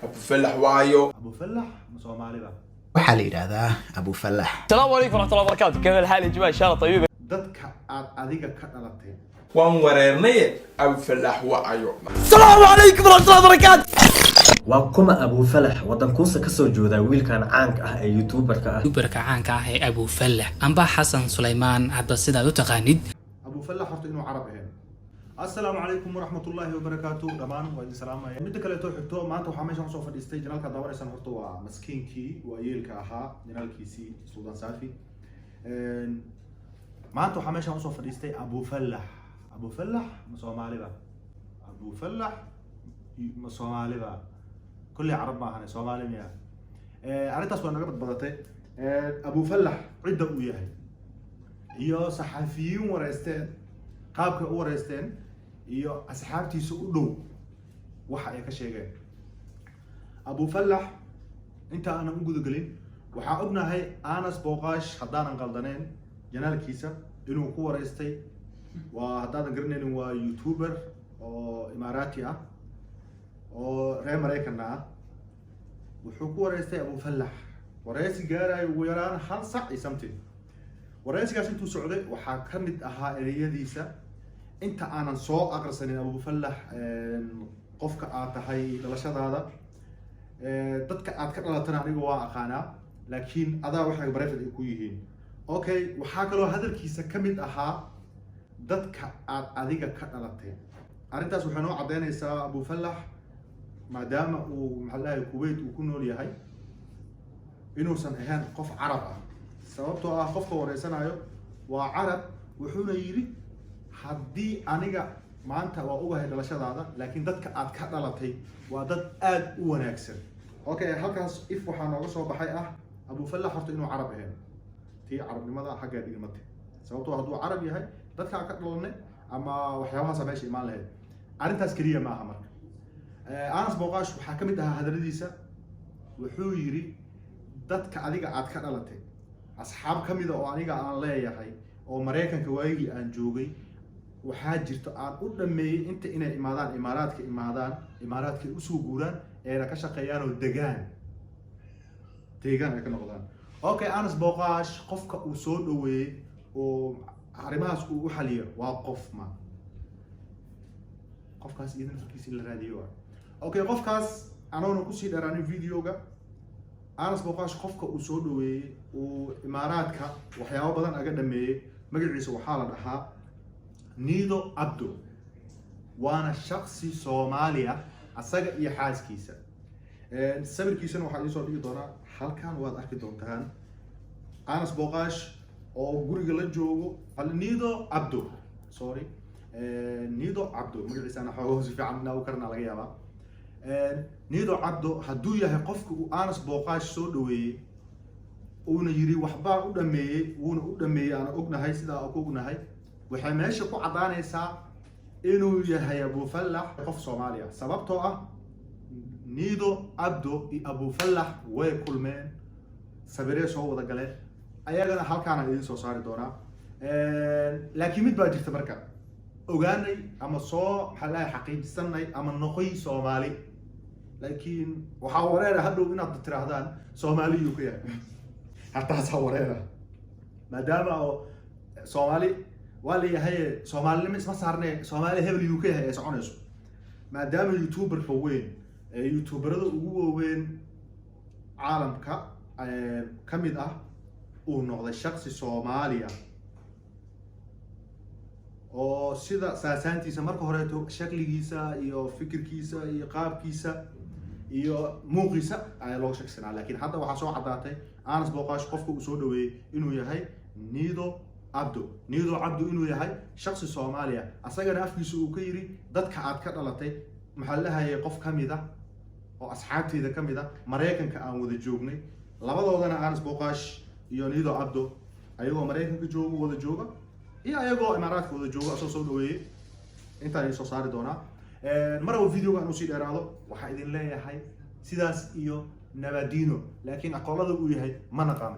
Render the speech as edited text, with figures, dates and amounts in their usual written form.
أبو فلاح وايو أبو فلاح مصومالي بقى waxaa la yidhaahdaa Abu Fallax. السلام عليكم ورحمة الله وبركاته، كيف الحال يا جماعة؟ إن شاء الله طيبين. dadka aad adiga ka dhalatay وان وريرني أبو فلاح وايو السلام عليكم ورحمة الله وبركاته. waa kuma Abu Fallax wadankuusa ka soo jooda wiilkan caanka ah ee YouTuber-ka ah يوبرka caanka ah ee Abu Fallax amba Xasan Suleymaan hadba sidaad u taqaanid. أبو فلاح horta inuu carab ahayn السلام عليكم ورحمة الله وبركاته dhamaan waa idin salaamaya mid kale oo xigto maanta waxaa meeshan soo fadhiistay janaalka daawanaysan horta waa maskiinkii waa yeelka ahaa janaalkiisii Suudan Saafi maanta waxaa meeshan soo fadhiistay Abu Fallax Soomaali ba Abu Fallax Soomaali ba kulli carab ma ahan Soomaali miya arintaas waa naga badbadatay Abu Fallax cidda uu yahay iyo saxafiyiin wareysteen qaabka u wareysteen iyo asxaabtiisa u dhow waxa ay ka sheegeen Abu Fallax inta aan u guda galin waxa ognahay Anas Booqaash hadaan qaldaneen janaalkiisa inuu ku wareystay waa hadaan garanaynin waa YouTuber oo Imaaraati ah oo reer Mareykan ah wuxuu ku wareystay Abu Fallax wareysi gaaray ugu yaraan hal sac iyo something wareysigaas intuu socday waxa ka mid ahaa ereyadiisa inta aanan soo aqrisanin Abu Fallax qofka aad tahay dhalashadaada dadka aad ka dhalatana aniga waa aqaana laakiin adaa waxay bareefad ku yihiin okay waxa kale oo hadalkiisa ka mid ahaa dadka aad adiga ka dhalatay arintaas waxay noo cadeynaysaa Abu Fallax maadaama uu maxallaha Kuwait uu ku nool yahay inuusan ahayn qof carab ah sababtoo ah qofka wareysanayo waa carab wuxuuna yiri haddii aniga maanta waa ogahay dhalashadaada laakiin dadka aad ka dhalatay waa dad aad u wanaagsan okay halkaas if waxaa nooga soo baxay ah Abu Fallax horta inuu carab ahayn tii carabnimada xagga dhigmatay sababtoo ah hadduu carab yahay dadka ka dhalanay ama waxyaabahaas meesha imaan lahayd arintaas kaliya ma aha marka Anas Booqaash waxaa ka mid ahaa hadaladiisa wuxuu yiri dadka adiga aad ka dhalatay asxaab kamid oo aniga aan leeyahay oo Mareykanka waayigi aan joogay waxaa jirto aan u dhameeyay inta inay imaadaan imaaraadka u soo guuraan ee ka shaqeeyaan oo deegaan ay ka noqdaan okay Anas Booqaash qofka uu soo dhaweeyay oo arimahaas uu u xaliyo waa qofkaas idan fikirkiisa la raadiyo okay qofkaas anoona ku sii dheeraan videoga Anas Booqaash qofka uu soo dhaweeyay oo imaaraadka waxyaabo badan aga dhameeyay magaciisa waxaa la dhahaa Nido Abdo waana shakhsi Soomaaliya asaga iyo xaaskiisa sawirkiisana waxa idin soo dhigi doonaa halkan waad arki doontaan Anas Booqaash oo guriga la joogo Nido Abdo magaciisa ana xoogaa si fiican inaa u karna laga yaabaa Nido Abdo hadduu yahay qofka uu Anas Booqaash soo dhaweeyay uuna yiri waxbaa u dhameeyay aan ognahay sidaa oo ognahay waxay meesha ku cadaanaysaa inuu yahay Abu Fallax qof Soomaali ah sababtoo ah Nido Abdo iyo Abu Fallax way kulmeen sabirey soo wada galeen ayagana halkaan ay idin soo saari doonaa laakiin mid baa jirta marka ogaanay ama soo maxaa xaqiijisanay ama noqoy Soomaali laakiin waxa wareer hadhow inaad tiraahdaan Soomaali uu ka yahay hatta saa wareer maadaama oo Soomaali waa leeyahay Soomaalnimo isma saarnay Soomaali hebel uu ka yahay soconayso maadaama YouTuber-ka weyn YouTuberada ugu weyn caalamka kamid ah uu noqday shakhsi Soomaaliya oo sida saasaantiisa marka hore shakligiisa iyo fikirkiisa iyo qaabkiisa iyo muuqiisa ay loo shaqsanaa laakiin hadda waxa soo cadaatay Anas Booqaash qofka uu soo dhaweeyay inuu yahay Nido Abdo inuu yahay shakhsi Soomaaliya asagana afkiisa uu ka yiri dadka aad ka dhalatay maxaa la hayay qof kamid ah oo asxaabteeda kamid ah Mareykanka aan wada joognay labadoodana Anas Booqaash iyo Nido Abdo ayagoo Mareykanka wada jooga iyo ayagoo Imaaraadka wada jooga soo dhaweeyay inta ay soo saari doonaa maraba videoga aan sii dheeraado waxa idin leeyahay sidaas iyo nabadino laakiin aqoonada uu yahay ma naqaan